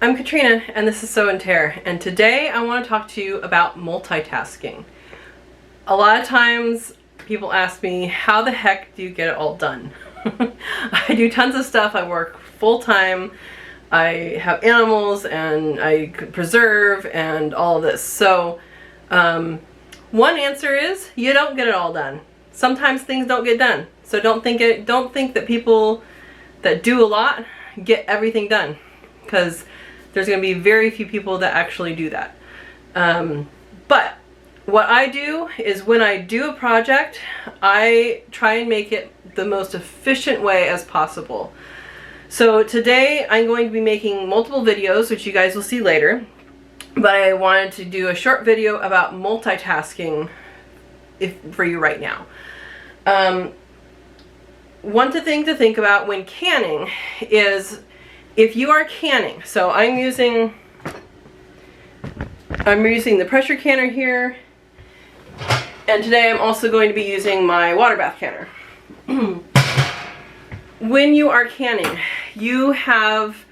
I'm Katrina and this is Tare, and today I want to talk to you about multitasking. A lot of times people ask me, how the heck do you get it all done? I do tons of stuff. I work full-time, I have animals, and I preserve and all of this. So one answer is you don't get it all done. Sometimes things don't get done. So don't think that people that do a lot get everything done, because there's going to be very few people that actually do that. But what I do is, when I do a project, I try and make it the most efficient way as possible. So today I'm going to be making multiple videos, which you guys will see later, but I wanted to do a short video about multitasking for you right now. One thing to think about when canning is, if you are canning, so I'm using the pressure canner here, and today I'm also going to be using my water bath canner. When you are canning, you have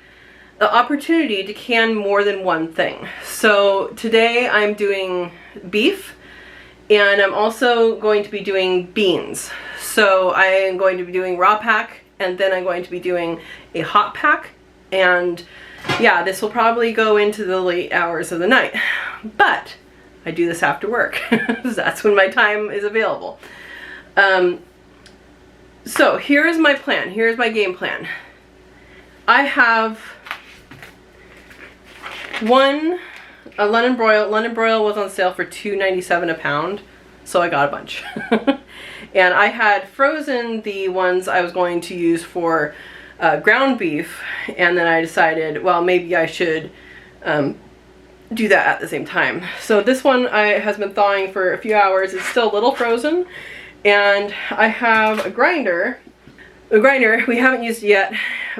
the opportunity to can more than one thing. So today I'm doing beef, and I'm also going to be doing beans. So I am going to be doing raw pack, and then I'm going to be doing a hot pack. And yeah, this will probably go into the late hours of the night, but I do this after work. That's when my time is available. So here's my plan. Here's my game plan. I have a London broil. London broil was on sale for $2.97 a pound, so I got a bunch. And I had frozen the ones I was going to use for ground beef, and then I decided, well, maybe I should do that at the same time. So this one has been thawing for a few hours. It's still a little frozen, and I have a grinder. A grinder we haven't used it yet.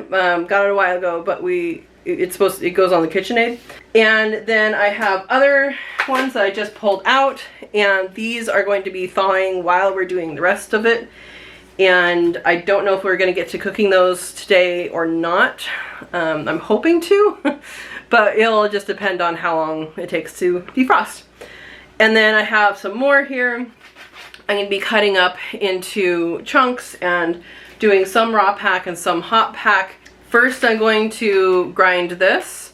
Got it a while ago, but it goes on the KitchenAid. And then I have other ones that I just pulled out, and these are going to be thawing while we're doing the rest of it. And I don't know if we're going to get to cooking those today or not. I'm hoping to, but it'll just depend on how long it takes to defrost. And then I have some more here. I'm going to be cutting up into chunks and doing some raw pack and some hot pack. First I'm going to grind this.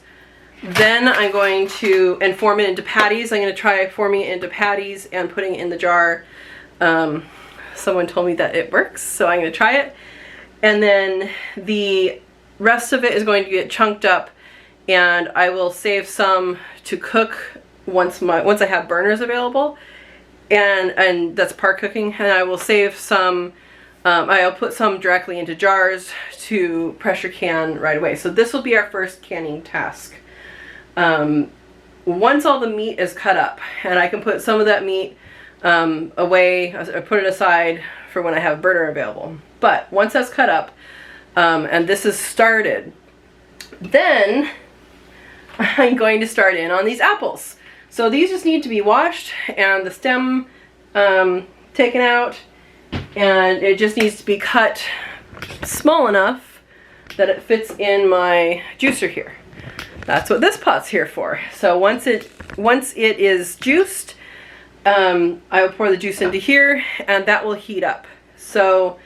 Then I'm going to form it into patties. I'm going to try forming it into patties and putting it in the jar. Someone told me that it works, so I'm going to try it. And then the rest of it is going to get chunked up, and I will save some to cook once I have burners available, and that's part cooking. And I will save some. I'll put some directly into jars to pressure can right away. So this will be our first canning task. Once all the meat is cut up, and I can put some of that meat away, I put it aside for when I have a burner available. But once that's cut up, and this is started, then I'm going to start in on these apples. So these just need to be washed and the stem taken out, and it just needs to be cut small enough that it fits in my juicer here. That's what this pot's here for. So once it is juiced, I will pour the juice into here, and that will heat up. So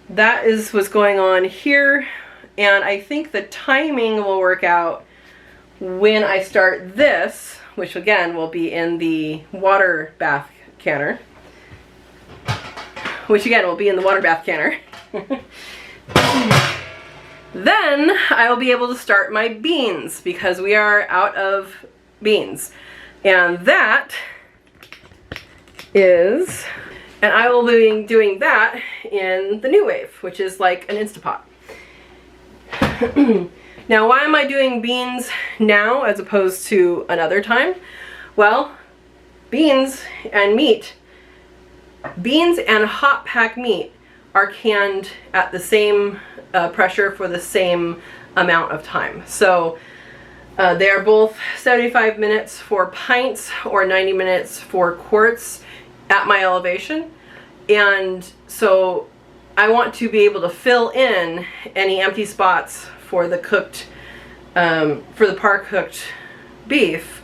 that is what's going on here, and I think the timing will work out when I start this, which again will be in the water bath canner. Then I will be able to start my beans, because we are out of beans. And that is, and I will be doing that in the New Wave, which is like an Instapot. Now, why am I doing beans now as opposed to another time? Well, beans and hot pack meat are canned at the same pressure for the same amount of time. So they are both 75 minutes for pints or 90 minutes for quarts at my elevation. And so I want to be able to fill in any empty spots for the cooked for the par cooked beef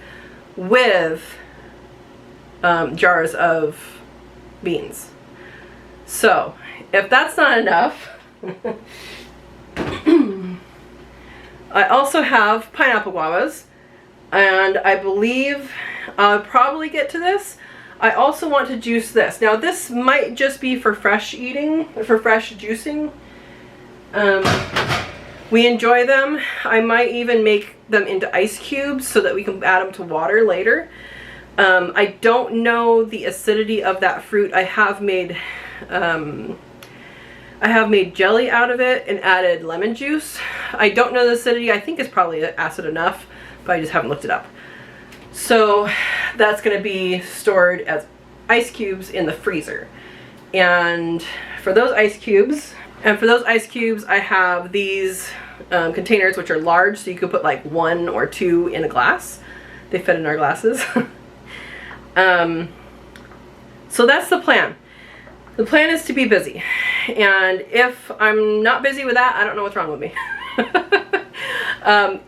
with jars of beans. So if that's not enough, I also have pineapple guavas, and I believe I'll probably get to this. I also want to juice this. Now this might just be for fresh eating, for fresh juicing. We enjoy them. I might even make them into ice cubes so that we can add them to water later. I don't know the acidity of that fruit. I have made jelly out of it and added lemon juice. I don't know the acidity. I think it's probably acid enough, but I just haven't looked it up. So that's going to be stored as ice cubes in the freezer. And for those ice cubes, I have these containers which are large, so you could put like 1 or 2 in a glass. They fit in our glasses. So that's the plan. The plan is to be busy. And if I'm not busy with that, I don't know what's wrong with me.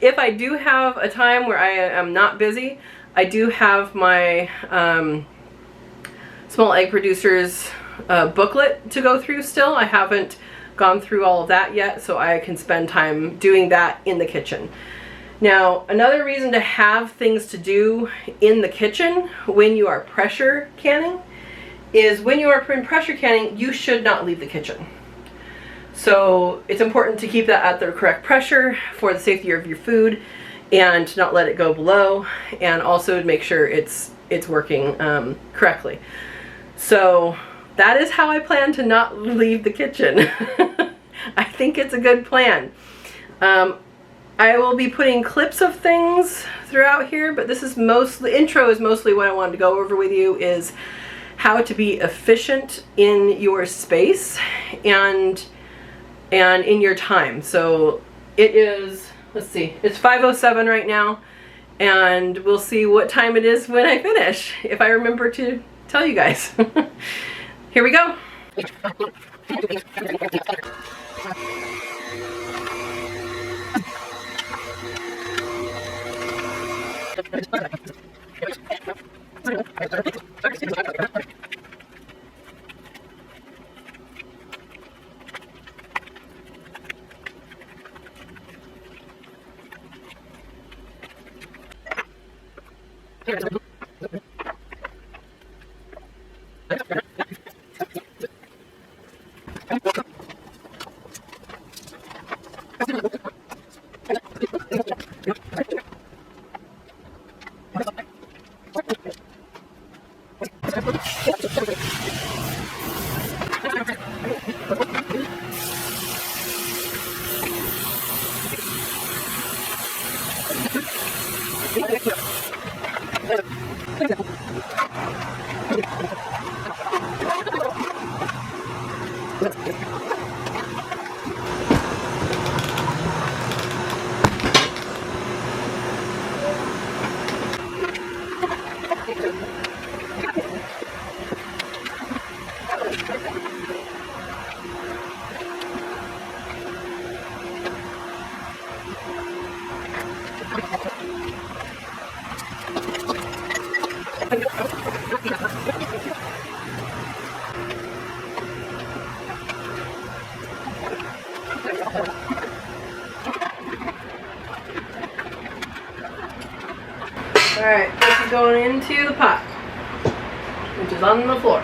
If I do have a time where I am not busy, I do have my small egg producers booklet to go through still. I haven't gone through all of that yet, so I can spend time doing that in the kitchen. Now, another reason to have things to do in the kitchen when you are pressure canning is when you are in pressure canning, you should not leave the kitchen. So it's important to keep that at the correct pressure for the safety of your food and to not let it go below, and also to make sure it's working correctly. So that is how I plan to not leave the kitchen. I think it's a good plan. I will be putting clips of things throughout here, but this is mostly, the intro is mostly what I wanted to go over with you, is how to be efficient in your space and in your time. So it is, let's see, it's 5:07 right now, and we'll see what time it is when I finish, if I remember to tell you guys. Here we go. Alright, this is going into the pot, which is on the floor.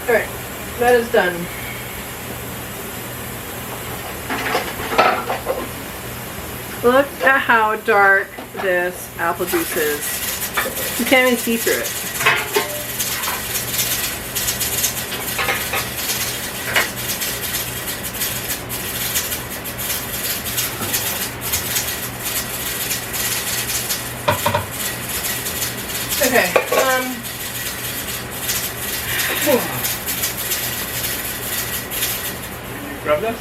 Alright, that is done. Look at how dark this apple juice is. You can't even see through it. Okay, Grab this?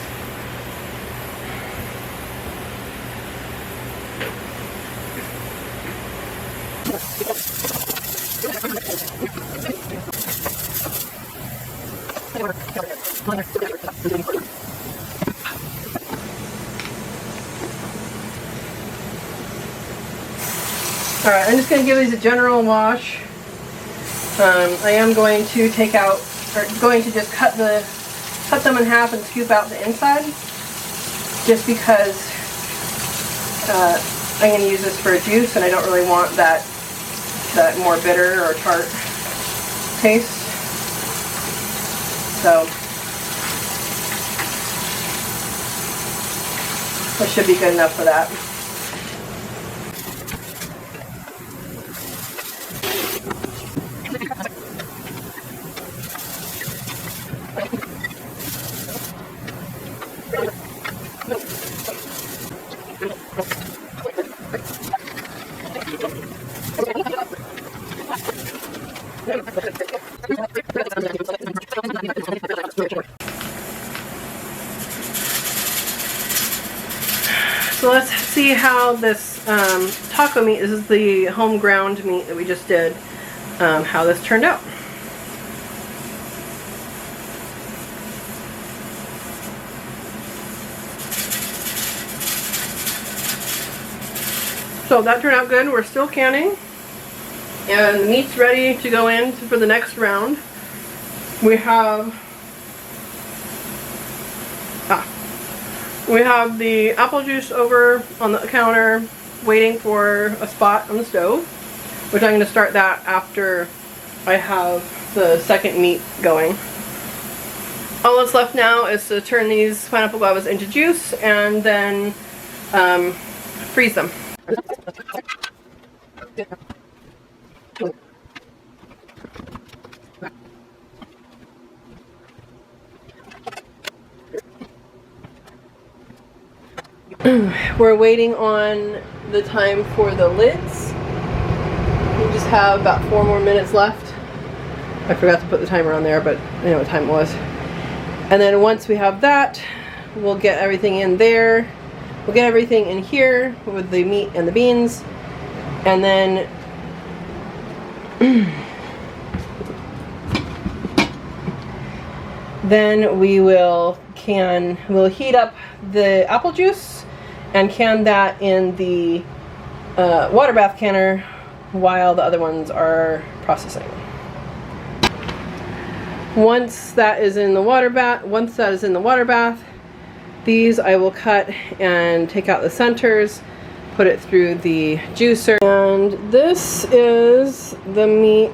Alright, I'm just going to give these a general wash. I am going to take out, or going to just cut them in half and scoop out the inside, just because I'm going to use this for a juice and I don't really want that more bitter or tart taste. So that should be good enough for that. So let's see how this taco meat, this is the home ground meat that we just did, how this turned out. So that turned out good. We're still canning. And the meat's ready to go in for the next round. We have the apple juice over on the counter waiting for a spot on the stove, which I'm going to start that after I have the second meat going. All that's left now is to turn these pineapple guavas into juice and then freeze them. We're waiting on the time for the lids. We just have about 4 more minutes left. I forgot to put the timer on there, but I know what time it was. And then once we have that, we'll get everything in there. We'll get everything in here with the meat and the beans. And then then we'll heat up the apple juice and can that in the water bath canner while the other ones are processing. Once that is in the water bath, these I will cut and take out the centers, put it through the juicer. And this is the meat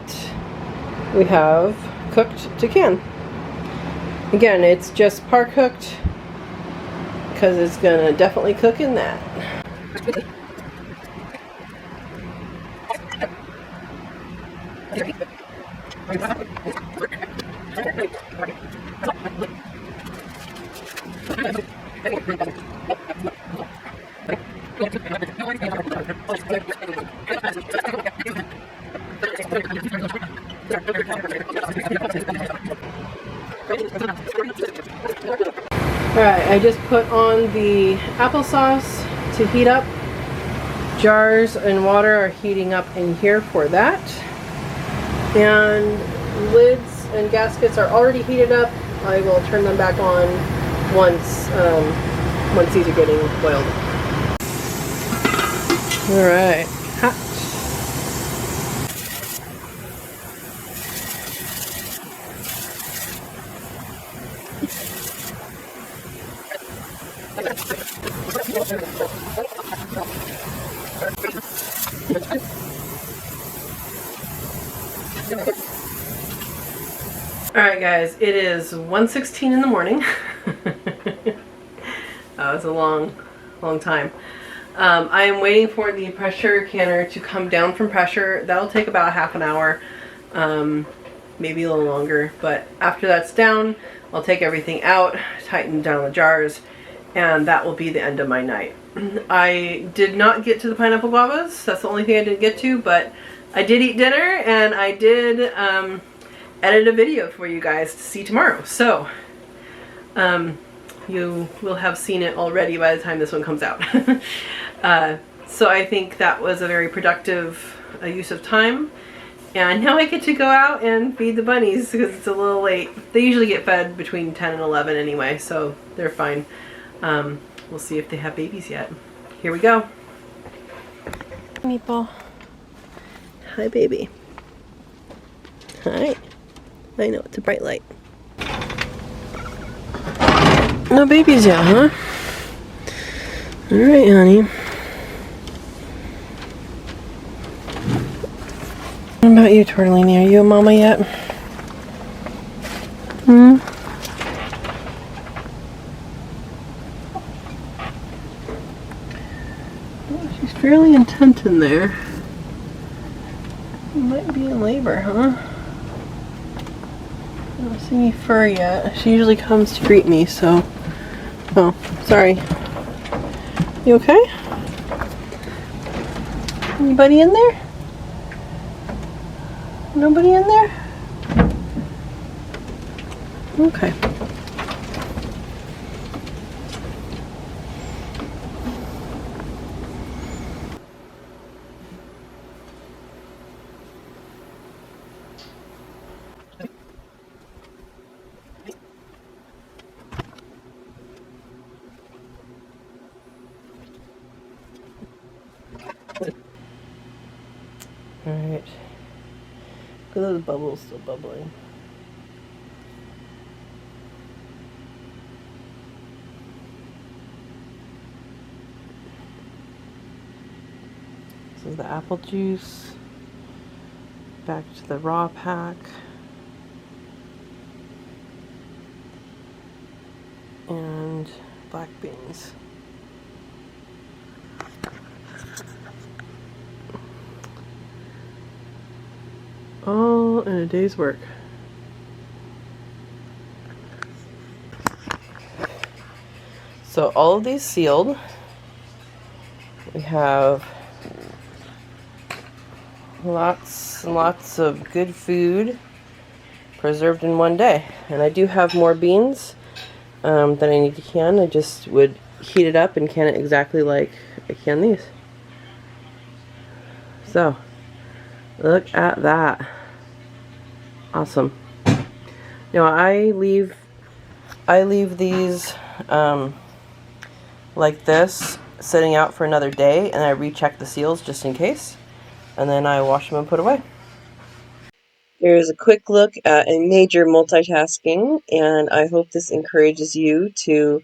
we have cooked to can. Again, it's just par cooked because it's gonna definitely cook in that. Alright, I just put on the applesauce to heat up. Jars and water are heating up in here for that. And lids and gaskets are already heated up. I will turn them back on once these are getting boiled. Alright, hot. Alright guys, it is 1:16 in the morning. Oh, it's a long time. I am waiting for the pressure canner to come down from pressure. That'll take about half an hour, maybe a little longer. But after that's down, I'll take everything out, tighten down the jars, and that will be the end of my night. I did not get to the pineapple guavas. That's the only thing I didn't get to, but I did eat dinner, and I did edit a video for you guys to see tomorrow. So you will have seen it already by the time this one comes out. So I think that was a very productive use of time. And now I get to go out and feed the bunnies because it's a little late. They usually get fed between 10 and 11 anyway, so they're fine. We'll see if they have babies yet. Here we go. Meatball. Hi, baby. Hi. I know, it's a bright light. No babies yet, huh? Alright, honey. What about you, Tortellini? Are you a mama yet? Oh, she's fairly intent in there. You might be in labor, huh? I don't see any fur yet. She usually comes to greet me, so... Oh, sorry. You okay? Anybody in there? Nobody in there? Okay. Alright. Look at those bubbles still bubbling. This is the apple juice. Back to the raw pack. And black beans. All in a day's work. So all of these sealed. We have lots and lots of good food preserved in one day. And I do have more beans that I need to can. I just would heat it up and can it exactly like I can these. So, look at that. Awesome. Now I leave these like this sitting out for another day, and I recheck the seals just in case, and then I wash them and put away. Here's a quick look at a major multitasking, and I hope this encourages you to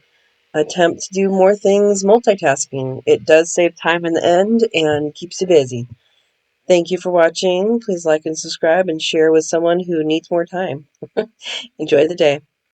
attempt to do more things multitasking. It does save time in the end and keeps you busy. Thank you for watching. Please like and subscribe and share with someone who needs more time. Enjoy the day.